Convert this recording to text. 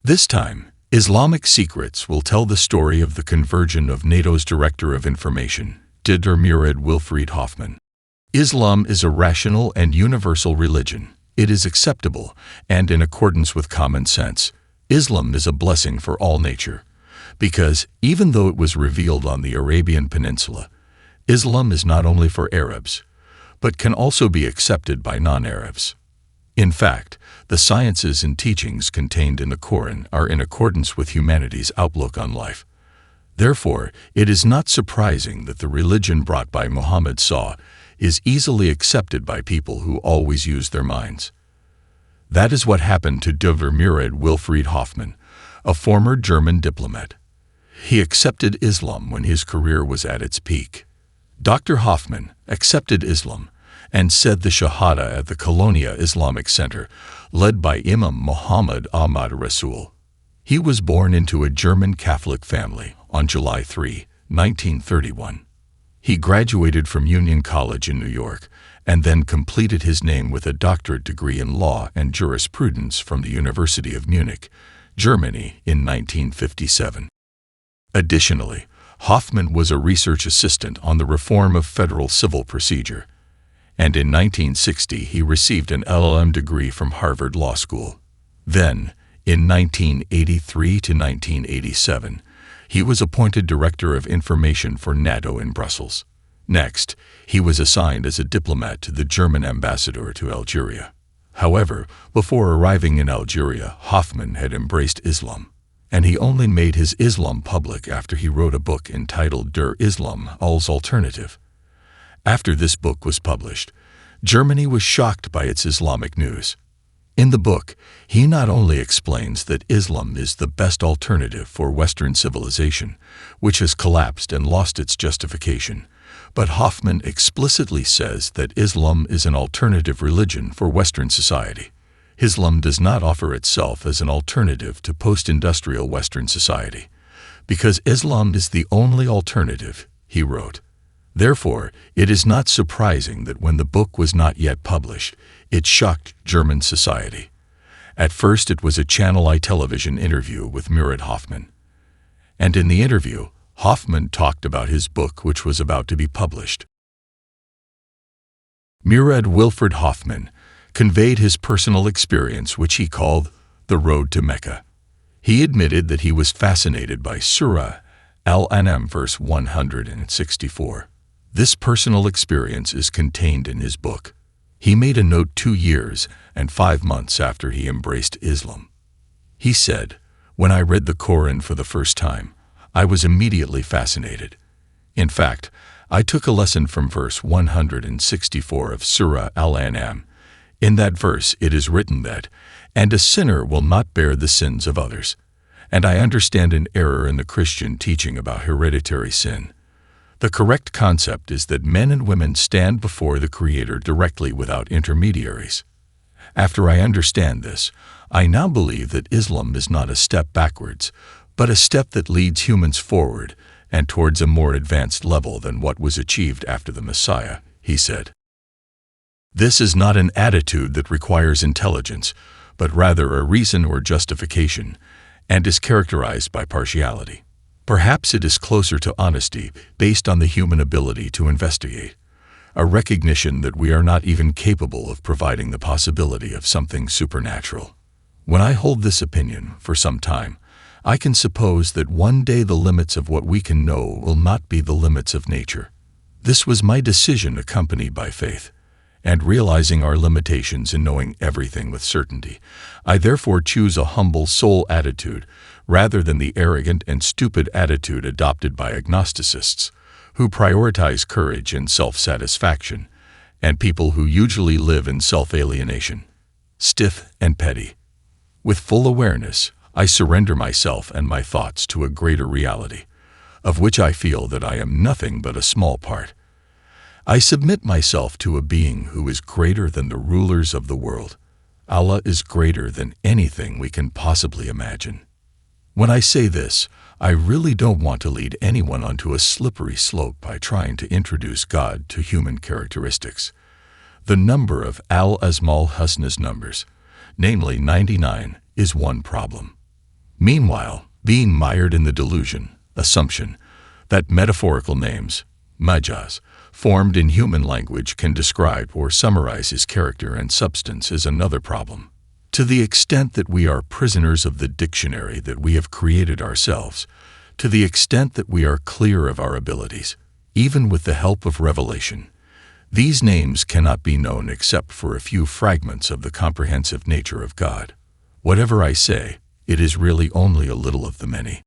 This time, Islamic Secrets will tell the story of the conversion of NATO's Director of Information, Dr. Murad Wilfried Hoffmann. Islam is a rational and universal religion. It is acceptable, and in accordance with common sense. Islam is a blessing for all nature, because, even though it was revealed on the Arabian Peninsula, Islam is not only for Arabs, but can also be accepted by non-Arabs. In fact, the sciences and teachings contained in the Quran are in accordance with humanity's outlook on life. Therefore, it is not surprising that the religion brought by Muhammad is easily accepted by people who always use their minds. That is what happened to Dr. Murad Wilfried Hoffmann, a former German diplomat. He accepted Islam when his career was at its peak. Dr. Hoffmann accepted Islam and said the Shahada at the Colonia Islamic Center, led by Imam Muhammad Ahmad Rasul. He was born into a German Catholic family on July 3, 1931. He graduated from Union College in New York and then completed his name with a doctorate degree in law and jurisprudence from the University of Munich, Germany, in 1957. Additionally, Hoffmann was a research assistant on the reform of federal civil procedure, and in 1960 he received an LLM degree from Harvard Law School. Then, in 1983 to 1987, he was appointed Director of Information for NATO in Brussels. Next, he was assigned as a diplomat to the German ambassador to Algeria. However, before arriving in Algeria, Hoffmann had embraced Islam, and he only made his Islam public after he wrote a book entitled Der Islam als Alternative. After this book was published, Germany was shocked by its Islamic news. In the book, he not only explains that Islam is the best alternative for Western civilization, which has collapsed and lost its justification, but Hoffmann explicitly says that Islam is an alternative religion for Western society. Islam does not offer itself as an alternative to post-industrial Western society, because Islam is the only alternative, he wrote. Therefore, it is not surprising that when the book was not yet published, it shocked German society. At first it was a Channel I television interview with Murad Hoffmann. And in the interview, Hoffmann talked about his book which was about to be published. Murad Wilfried Hoffmann conveyed his personal experience which he called the road to Mecca. He admitted that he was fascinated by Surah Al-An'am verse 164. This personal experience is contained in his book. He made a note 2 years and 5 months after he embraced Islam. He said, "When I read the Quran for the first time, I was immediately fascinated. In fact, I took a lesson from verse 164 of Surah Al-An'am. In that verse it is written that, 'And a sinner will not bear the sins of others.' And I understand an error in the Christian teaching about hereditary sin. The correct concept is that men and women stand before the Creator directly without intermediaries. After I understand this, I now believe that Islam is not a step backwards, but a step that leads humans forward and towards a more advanced level than what was achieved after the Messiah," he said. This is not an attitude that requires intelligence, but rather a reason or justification, and is characterized by partiality. Perhaps it is closer to honesty based on the human ability to investigate, a recognition that we are not even capable of providing the possibility of something supernatural. When I hold this opinion for some time, I can suppose that one day the limits of what we can know will not be the limits of nature. This was my decision accompanied by faith, and realizing our limitations in knowing everything with certainty, I therefore choose a humble soul attitude rather than the arrogant and stupid attitude adopted by agnosticists, who prioritize courage and self-satisfaction, and people who usually live in self-alienation, stiff and petty. With full awareness, I surrender myself and my thoughts to a greater reality, of which I feel that I am nothing but a small part. I submit myself to a being who is greater than the rulers of the world. Allah is greater than anything we can possibly imagine. When I say this, I really don't want to lead anyone onto a slippery slope by trying to introduce God to human characteristics. The number of Al-Asmaul Husna's numbers, namely 99, is one problem. Meanwhile, being mired in the delusion, assumption, that metaphorical names, majas, formed in human language can describe or summarize his character and substance is another problem. To the extent that we are prisoners of the dictionary that we have created ourselves, to the extent that we are clear of our abilities, even with the help of revelation, these names cannot be known except for a few fragments of the comprehensive nature of God. Whatever I say, it is really only a little of the many.